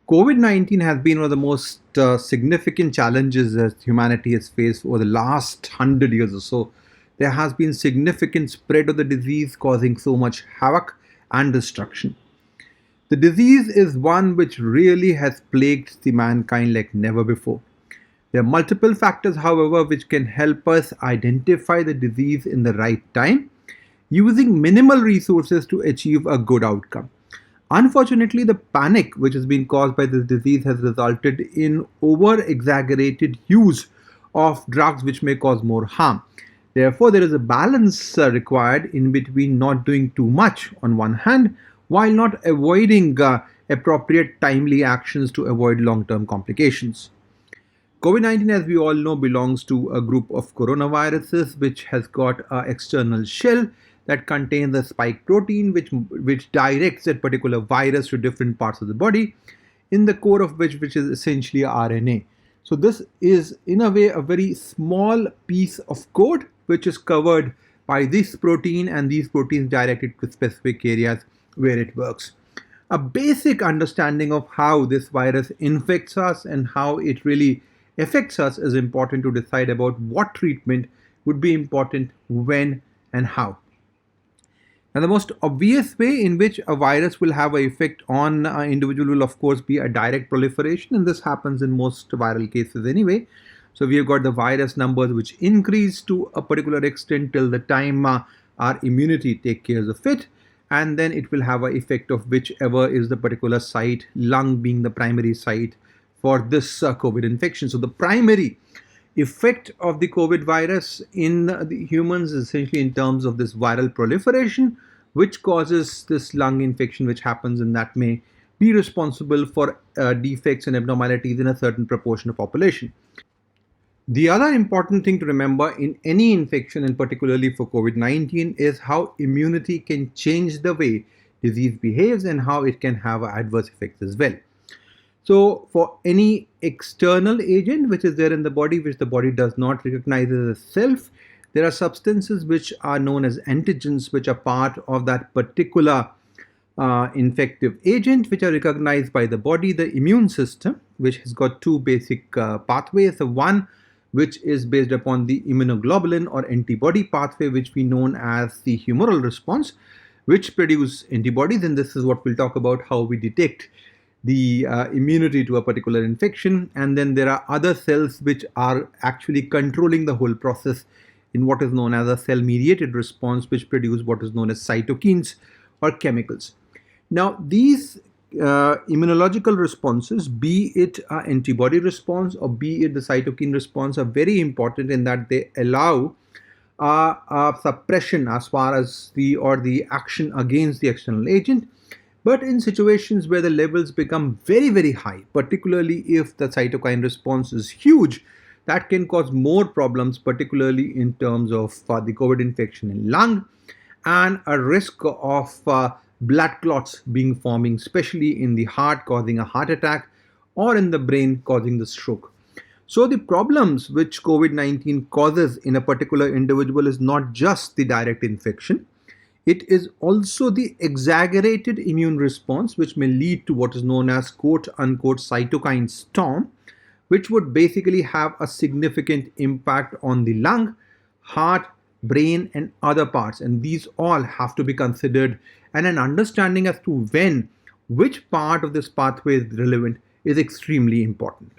COVID 19 has been one of the most significant challenges that humanity has faced over the last 100 years or so. There has been significant spread of the disease causing so much havoc and destruction. The disease is one which really has plagued the mankind like never before. There are multiple factors, however, which can help us identify the disease in the right time using minimal resources to achieve a good outcome. Unfortunately, the panic which has been caused by this disease has resulted in over exaggerated use of drugs which may cause more harm. Therefore, there is a balance required in between not doing too much on one hand while not avoiding appropriate timely actions to avoid long term complications. COVID 19, as we all know, belongs to a group of coronaviruses which has got an external shell that contains a spike protein which directs that particular virus to different parts of the body, in the core of which is essentially RNA. So, this is in a way a very small piece of code which is covered by this protein, and these proteins directed to specific areas where it works. A basic understanding of how this virus infects us and how it really affects us is important to decide about what treatment would be important when and how. Now, the most obvious way in which a virus will have an effect on an individual will, of course, be a direct proliferation, and this happens in most viral cases anyway. So, we have got the virus numbers which increase to a particular extent till the time our immunity take care of it, and then it will have an effect of whichever is the particular site, lung being the primary site for this COVID infection. So, the primary effect of the COVID virus in the humans is essentially in terms of this viral proliferation, which causes this lung infection, which happens, and that may be responsible for defects and abnormalities in a certain proportion of population. The other important thing to remember in any infection, and particularly for COVID 19, is how immunity can change the way disease behaves and how it can have adverse effects as well. So, for any external agent which is there in the body, which the body does not recognize as a self, there are substances which are known as antigens, which are part of that particular infective agent, which are recognized by the body, the immune system, which has got two basic pathways. The one which is based upon the immunoglobulin or antibody pathway, which we know as the humoral response, which produce antibodies, and this is what we'll talk about, how we detect the immunity to a particular infection. And then there are other cells which are actually controlling the whole process in what is known as a cell mediated response, which produce what is known as cytokines or chemicals. Now, these immunological responses, be it an antibody response or be it the cytokine response, are very important in that they allow suppression as far as the action against the external agent. But in situations where the levels become very, very high, particularly if the cytokine response is huge, that can cause more problems, particularly in terms of the COVID infection in lung and a risk of blood clots being forming, especially in the heart, causing a heart attack, or in the brain, causing the stroke. So, the problems which COVID 19 causes in a particular individual is not just the direct infection. It is also the exaggerated immune response, which may lead to what is known as quote unquote cytokine storm, which would basically have a significant impact on the lung, heart, brain, and other parts. And these all have to be considered, and an understanding as to when which part of this pathway is relevant is extremely important.